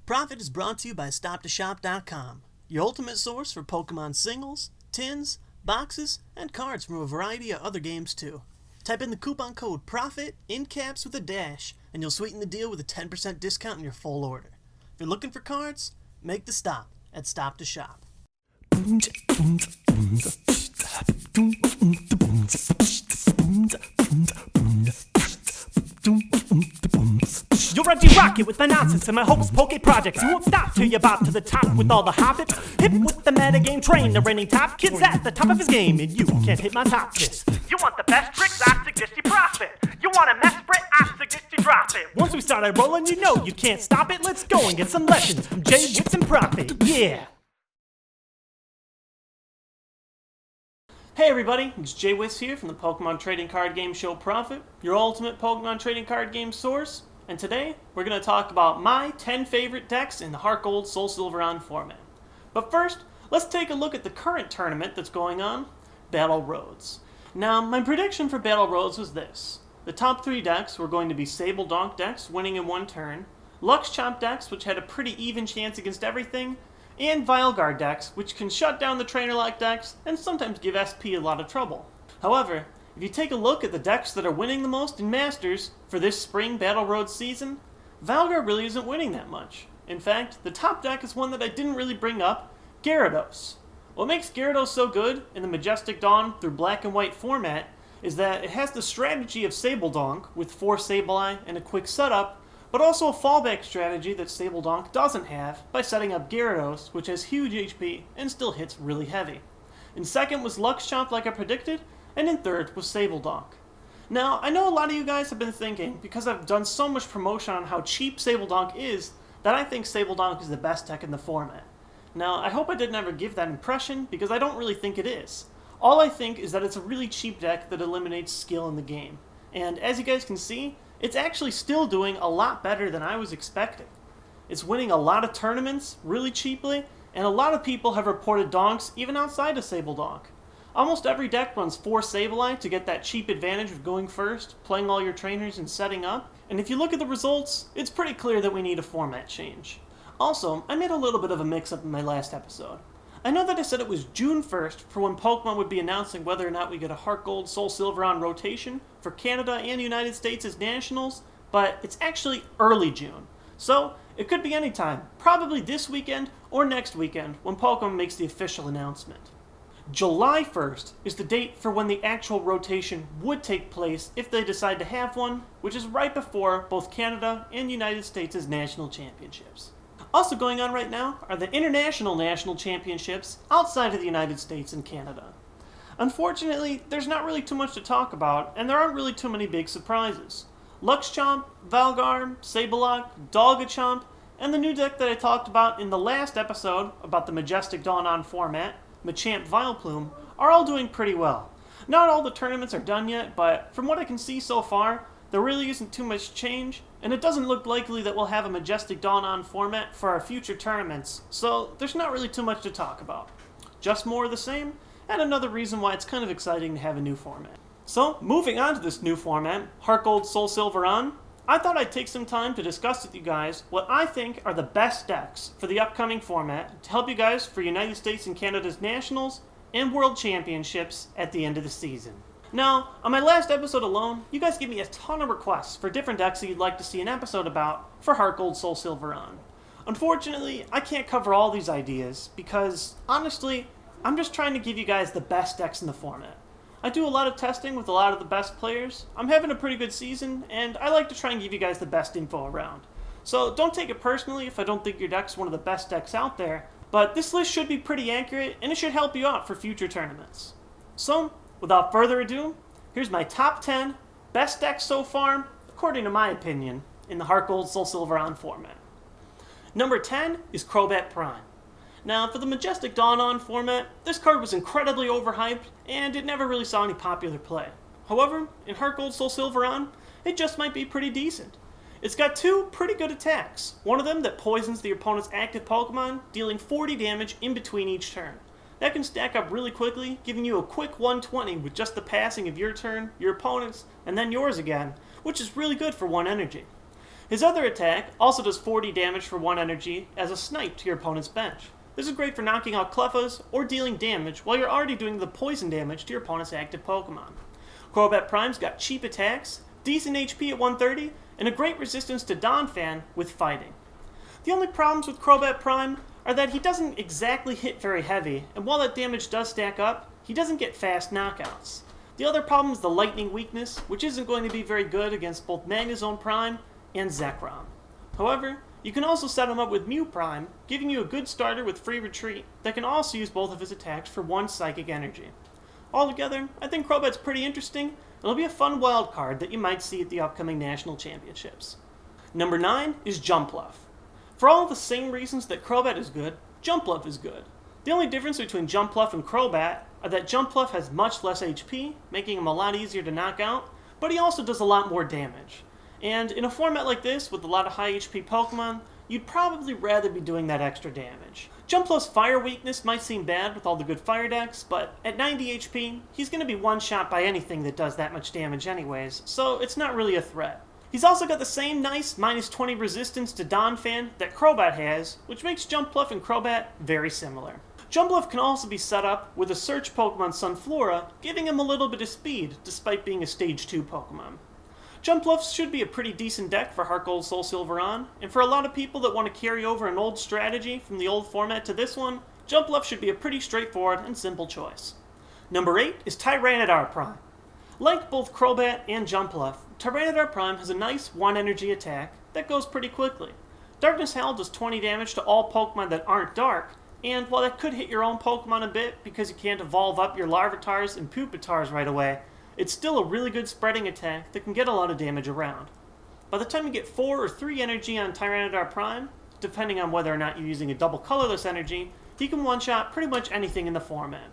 Prof-It is brought to you by StopToShop.com, your ultimate source for Pokemon singles, tins, boxes, and cards from a variety of other games too. Type in the coupon code PROFIT in caps with a dash, and you'll sweeten the deal with a 10% discount on your full order. If you're looking for cards, make the stop at Stop to Shop. You're ready rocket with the nonsense and my hopes poke projects. You won't stop till you're about to the top with all the hobbits. Hip with the metagame train, the reigning top kid's at the top of his game, and you can't hit my top list. You want the best tricks? I suggest you profit. You want a mess Brit? I suggest you drop it. Once we started rolling, you know you can't stop it. Let's go and get some lessons from JWittz and Prof-It. Yeah. Hey everybody, it's JWittz here from the Pokemon trading card game show Prof-It, your ultimate Pokemon trading card game source, and today we're going to talk about my 10 favorite decks in the Heart Gold Soul Silver-On format. But first, let's take a look at the current tournament that's going on, Battle Roads. Now, my prediction for Battle Roads was this. The top 3 decks were going to be Sable Donk decks winning in one turn, Lux Chomp decks which had a pretty even chance against everything, and Vilegar decks, which can shut down the Trainer-like decks and sometimes give SP a lot of trouble. However, if you take a look at the decks that are winning the most in Masters for this spring Battle Road season, Vilegar really isn't winning that much. In fact, the top deck is one that I didn't really bring up, Gyarados. What makes Gyarados so good in the Majestic Dawn through Black and White format is that it has the strategy of Sable Donk with 4 Sableye and a quick setup, but also a fallback strategy that Sable Donk doesn't have by setting up Gyarados, which has huge HP and still hits really heavy. In second was Lux Chomp like I predicted, and in third was Sable Donk. Now, I know a lot of you guys have been thinking, because I've done so much promotion on how cheap Sable Donk is, that I think Sable Donk is the best deck in the format. Now, I hope I didn't ever give that impression, because I don't really think it is. All I think is that it's a really cheap deck that eliminates skill in the game. And as you guys can see, it's actually still doing a lot better than I was expecting. It's winning a lot of tournaments really cheaply, and a lot of people have reported donks even outside of Sable Donk. Almost every deck runs 4 Sableye to get that cheap advantage of going first, playing all your trainers and setting up, and if you look at the results, it's pretty clear that we need a format change. Also, I made a little bit of a mix-up in my last episode. I know that I said it was June 1st for when Pokemon would be announcing whether or not we get a Heart Gold Soul Silver-On rotation for Canada and the United States as nationals, but it's actually early June. So, it could be any time, probably this weekend or next weekend when Pokemon makes the official announcement. July 1st is the date for when the actual rotation would take place if they decide to have one, which is right before both Canada and the United States' national championships. Also going on right now are the international national championships outside of the United States and Canada. Unfortunately, there's not really too much to talk about, and there aren't really too many big surprises. Lux Chomp, Vilegar, Sableye, Dolgachomp, and the new deck that I talked about in the last episode about the Majestic Dawn-On format, Machamp Vileplume, are all doing pretty well. Not all the tournaments are done yet, but from what I can see so far, there really isn't too much change, and it doesn't look likely that we'll have a Majestic Dawn-On format for our future tournaments, so there's not really too much to talk about. Just more of the same, and another reason why it's kind of exciting to have a new format. So, moving on to this new format, Heart Gold Soul Silver-On, I thought I'd take some time to discuss with you guys what I think are the best decks for the upcoming format to help you guys for United States and Canada's Nationals and World Championships at the end of the season. Now, on my last episode alone, you guys gave me a ton of requests for different decks that you'd like to see an episode about for Heart Gold Soul Silver-On. Unfortunately, I can't cover all these ideas because, honestly, I'm just trying to give you guys the best decks in the format. I do a lot of testing with a lot of the best players, I'm having a pretty good season, and I like to try and give you guys the best info around. So don't take it personally if I don't think your deck's one of the best decks out there, but this list should be pretty accurate, and it should help you out for future tournaments. So, without further ado, here's my top 10 best decks so far, according to my opinion, in the Heart Gold Soul Silver-On format. Number 10 is Crobat Prime. Now, for the Majestic Dawn-On format, this card was incredibly overhyped, and it never really saw any popular play. However, in Heart Gold Soul Silver-On, it just might be pretty decent. It's got 2 pretty good attacks, one of them that poisons the opponent's active Pokemon, dealing 40 damage in between each turn. That can stack up really quickly, giving you a quick 120 with just the passing of your turn, your opponent's, and then yours again, which is really good for 1 energy. His other attack also does 40 damage for 1 energy as a snipe to your opponent's bench. This is great for knocking out Clefas or dealing damage while you're already doing the poison damage to your opponent's active Pokemon. Crobat Prime's got cheap attacks, decent HP at 130, and a great resistance to Donphan with fighting. The only problems with Crobat Prime are that he doesn't exactly hit very heavy, and while that damage does stack up, he doesn't get fast knockouts. The other problem is the lightning weakness, which isn't going to be very good against both Magnezone Prime and Zekrom. However, you can also set him up with Mew Prime, giving you a good starter with free retreat that can also use both of his attacks for 1 psychic energy. Altogether, I think Crobat's pretty interesting, and it'll be a fun wild card that you might see at the upcoming National Championships. Number 9 is Jumpluff. For all the same reasons that Crobat is good, Jumpluff is good. The only difference between Jumpluff and Crobat are that Jumpluff has much less HP, making him a lot easier to knock out, but he also does a lot more damage. And in a format like this, with a lot of high HP Pokemon, you'd probably rather be doing that extra damage. Jumpluff's fire weakness might seem bad with all the good fire decks, but at 90 HP, he's going to be one-shot by anything that does that much damage anyways, so it's not really a threat. He's also got the same nice minus 20 resistance to Donphan that Crobat has, which makes Jumpluff and Crobat very similar. Jumpluff can also be set up with a search Pokemon Sunflora, giving him a little bit of speed, despite being a Stage 2 Pokemon. Jumpluff should be a pretty decent deck for Heart Gold Soul Silver On, and for a lot of people that want to carry over an old strategy from the old format to this one, Jumpluff should be a pretty straightforward and simple choice. Number 8 is Tyranitar Prime. Like both Crobat and Jumpluff, Tyranitar Prime has a nice 1 energy attack that goes pretty quickly. Darkness Howl does 20 damage to all Pokemon that aren't dark, and while that could hit your own Pokemon a bit because you can't evolve up your Larvitars and Pupitar's right away, it's still a really good spreading attack that can get a lot of damage around. By the time you get 4 or 3 energy on Tyranitar Prime, depending on whether or not you're using a double colorless energy, he can one-shot pretty much anything in the format.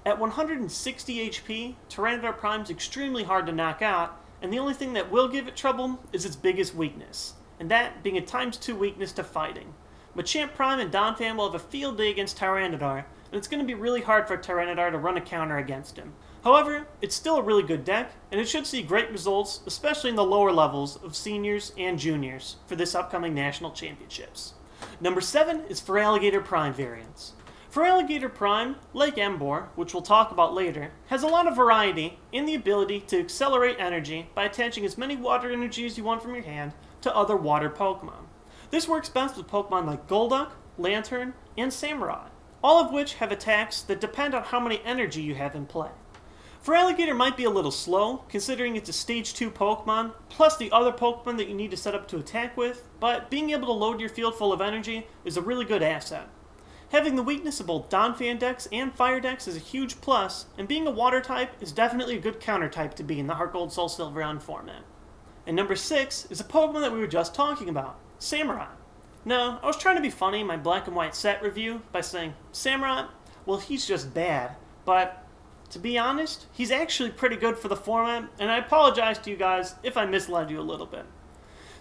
At 160 HP, Tyranitar Prime's extremely hard to knock out, and the only thing that will give it trouble is its biggest weakness, and that being a ×2 weakness to fighting. Machamp Prime and Donphan will have a field day against Tyranitar, and it's going to be really hard for Tyranitar to run a counter against him. However, it's still a really good deck, and it should see great results, especially in the lower levels of seniors and juniors for this upcoming national championships. Number 7 is Feraligatr Prime variants. Feraligatr Prime, like Emboar, which we'll talk about later, has a lot of variety in the ability to accelerate energy by attaching as many water energy as you want from your hand to other water Pokemon. This works best with Pokemon like Golduck, Lantern, and Samurott, all of which have attacks that depend on how many energy you have in play. Feraligatr might be a little slow, considering it's a Stage 2 Pokemon, plus the other Pokemon that you need to set up to attack with, but being able to load your field full of energy is a really good asset. Having the weakness of both Donphan decks and Fire decks is a huge plus, and being a Water type is definitely a good counter type to be in the Heart Gold Soul Silver On format. And number 6 is a Pokemon that we were just talking about, Samurott. Now, I was trying to be funny in my black and white set review by saying, Samurott, well, he's just bad, but to be honest, he's actually pretty good for the format, and I apologize to you guys if I misled you a little bit.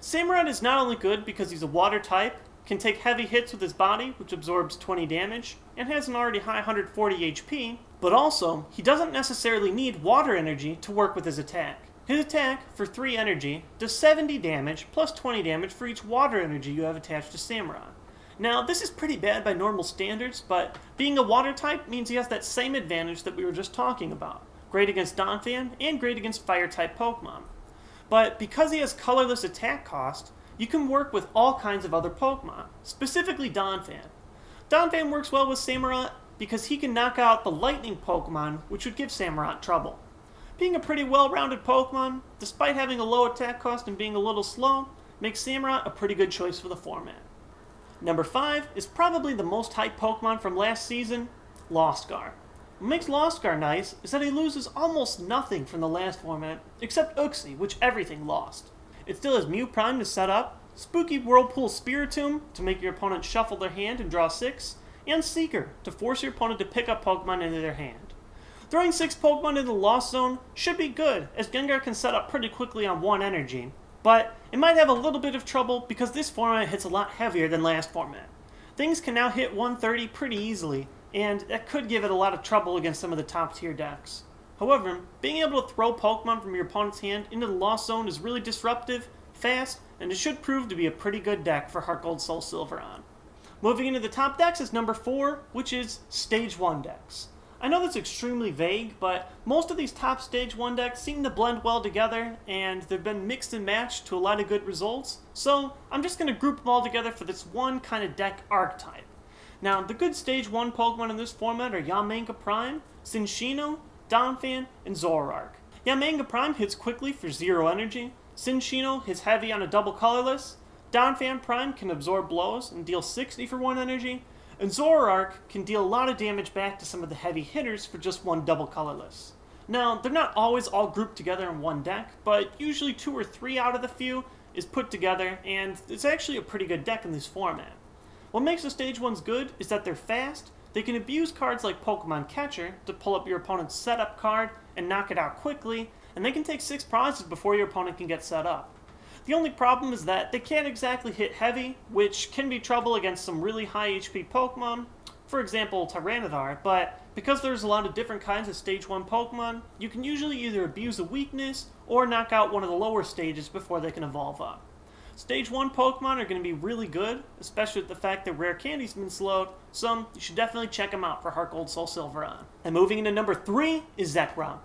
Samurott is not only good because he's a Water type, can take heavy hits with his body, which absorbs 20 damage, and has an already high 140 HP, but also, he doesn't necessarily need water energy to work with his attack. His attack, for 3 energy, does 70 damage plus 20 damage for each water energy you have attached to Samurott. Now, this is pretty bad by normal standards, but being a Water type means he has that same advantage that we were just talking about. Great against Donphan, and great against Fire type Pokemon. But because he has colorless attack cost, you can work with all kinds of other Pokemon, specifically Donphan. Donphan works well with Samurott because he can knock out the lightning Pokemon, which would give Samurott trouble. Being a pretty well-rounded Pokemon, despite having a low attack cost and being a little slow, makes Samurott a pretty good choice for the format. Number 5 is probably the most hyped Pokemon from last season, Lostgar. What makes Lostgar nice is that he loses almost nothing from the last format, except Uxie, which everything lost. It still has Mew Prime to set up, Spooky Whirlpool Spiritomb to make your opponent shuffle their hand and draw 6, and Seeker to force your opponent to pick up Pokemon into their hand. Throwing 6 Pokemon into the Lost Zone should be good, as Gengar can set up pretty quickly on 1 energy, but it might have a little bit of trouble because this format hits a lot heavier than last format. Things can now hit 130 pretty easily, and that could give it a lot of trouble against some of the top tier decks. However, being able to throw Pokemon from your opponent's hand into the Lost Zone is really disruptive, fast, and it should prove to be a pretty good deck for Heart Gold Soul Silver on. Moving into the top decks is number 4, which is Stage 1 decks. I know that's extremely vague, but most of these top Stage 1 decks seem to blend well together, and they've been mixed and matched to a lot of good results, so I'm just going to group them all together for this one kind of deck archetype. Now, the good Stage 1 Pokemon in this format are Yanmega Prime, Cinccino, Donphan, and Zoroark. Yanmega Prime hits quickly for 0 energy, Cinccino hits heavy on a double colorless, Donphan Prime can absorb blows and deal 60 for 1 energy, and Zoroark can deal a lot of damage back to some of the heavy hitters for just 1 double colorless. Now, they're not always all grouped together in one deck, but usually 2 or 3 out of the few is put together, and it's actually a pretty good deck in this format. What makes the Stage 1s good is that they're fast, they can abuse cards like Pokemon Catcher to pull up your opponent's setup card and knock it out quickly, and they can take 6 prizes before your opponent can get set up. The only problem is that they can't exactly hit heavy, which can be trouble against some really high HP Pokemon, for example Tyranitar, but because there's a lot of different kinds of Stage 1 Pokemon, you can usually either abuse a weakness or knock out one of the lower stages before they can evolve up. Stage 1 Pokemon are going to be really good, especially with the fact that Rare Candy's been slowed, so you should definitely check them out for Heart Gold Soul Silver on. And moving into number 3 is Zekrom.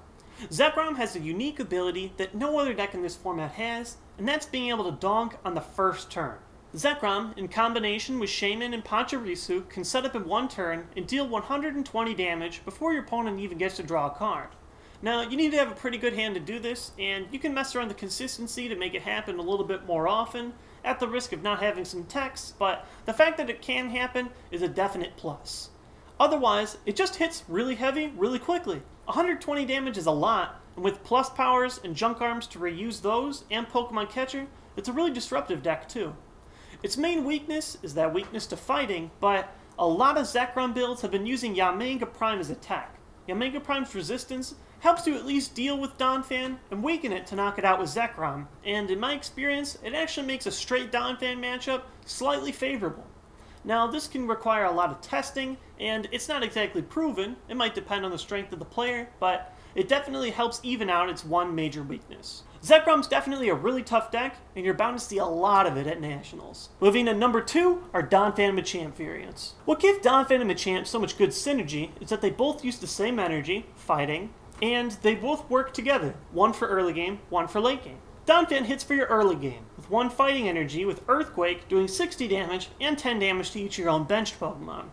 Zekrom has a unique ability that no other deck in this format has, and that's being able to donk on the first turn. Zekrom, in combination with Shaman and Pachirisu, can set up in 1 turn and deal 120 damage before your opponent even gets to draw a card. Now, you need to have a pretty good hand to do this, and you can mess around the consistency to make it happen a little bit more often, at the risk of not having some text, but the fact that it can happen is a definite plus. Otherwise, it just hits really heavy, really quickly. 120 damage is a lot, and with plus powers and junk arms to reuse those, and Pokemon Catcher, it's a really disruptive deck too. Its main weakness is that weakness to fighting, but a lot of Zekrom builds have been using Yanmega Prime as a tech. Yanmega Prime's resistance helps you at least deal with Donphan and weaken it to knock it out with Zekrom, and in my experience, it actually makes a straight Donphan matchup slightly favorable. Now, this can require a lot of testing, and it's not exactly proven. It might depend on the strength of the player, but it definitely helps even out its one major weakness. Zekrom's definitely a really tough deck, and you're bound to see a lot of it at Nationals. Moving to number 2 are Donphan and Machamp variants. What gives Donphan and Machamp so much good synergy is that they both use the same energy, fighting, and they both work together, one for early game, one for late game. Donphan hits for your early game, with 1 fighting energy with Earthquake doing 60 damage and 10 damage to each of your own benched Pokemon.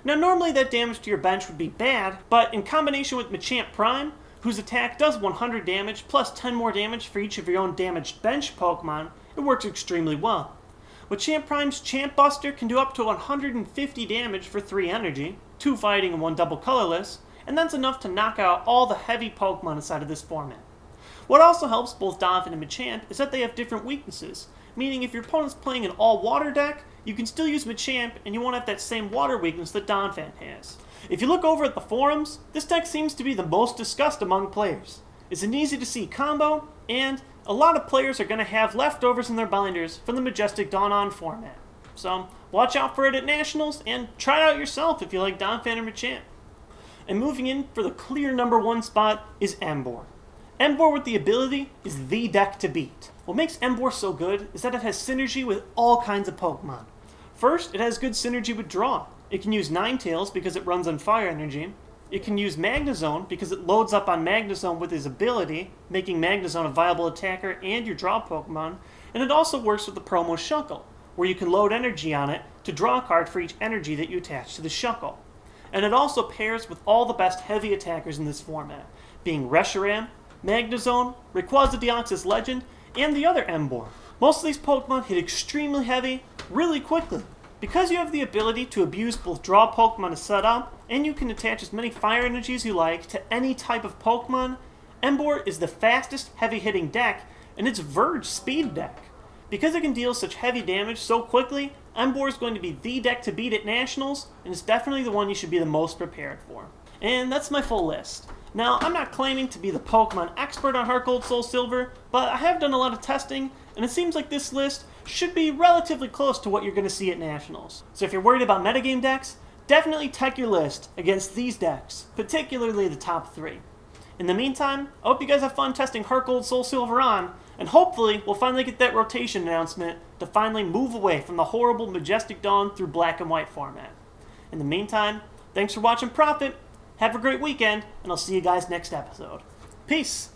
Now normally that damage to your bench would be bad, but in combination with Machamp Prime, whose attack does 100 damage plus 10 more damage for each of your own damaged bench Pokemon, it works extremely well. Machamp Prime's Champ Buster can do up to 150 damage for 3 energy, 2 fighting and 1 double colorless, and that's enough to knock out all the heavy Pokemon inside of this format. What also helps both Donphan and Machamp is that they have different weaknesses, meaning if your opponent's playing an all-water deck, you can still use Machamp and you won't have that same water weakness that Donphan has. If you look over at the forums, this deck seems to be the most discussed among players. It's an easy-to-see combo, and a lot of players are going to have leftovers in their binders from the Majestic Dawn-On format. So watch out for it at Nationals, and try it out yourself if you like Donphan or Machamp. And moving in for the clear number 1 spot is Emboar. Emboar with the ability is the deck to beat. What makes Emboar so good is that it has synergy with all kinds of Pokemon. First, it has good synergy with Draw. It can use Ninetales because it runs on Fire Energy. It can use Magnezone because it loads up on Magnezone with his ability, making Magnezone a viable attacker and your draw Pokemon. And it also works with the promo Shuckle, where you can load energy on it to draw a card for each energy that you attach to the Shuckle. And it also pairs with all the best heavy attackers in this format, being Reshiram, Magnezone, Rayquaza Deoxys Legend, and the other Emboar. Most of these Pokemon hit extremely heavy, really quickly. Because you have the ability to abuse both draw Pokemon to set up, and you can attach as many fire energies you like to any type of Pokemon, Emboar is the fastest heavy-hitting deck, and it's Verge speed deck. Because it can deal such heavy damage so quickly, Emboar is going to be the deck to beat at Nationals, and it's definitely the one you should be the most prepared for. And that's my full list. Now, I'm not claiming to be the Pokemon expert on Heart Gold Soul Silver, but I have done a lot of testing, and it seems like this list should be relatively close to what you're going to see at Nationals. So if you're worried about metagame decks, definitely tech your list against these decks, particularly the top 3. In the meantime, I hope you guys have fun testing Heart Gold Soul Silver on, And hopefully, we'll finally get that rotation announcement to finally move away from the horrible Majestic Dawn through black and white format. In the meantime, thanks for watching Prof-It, have a great weekend, and I'll see you guys next episode. Peace!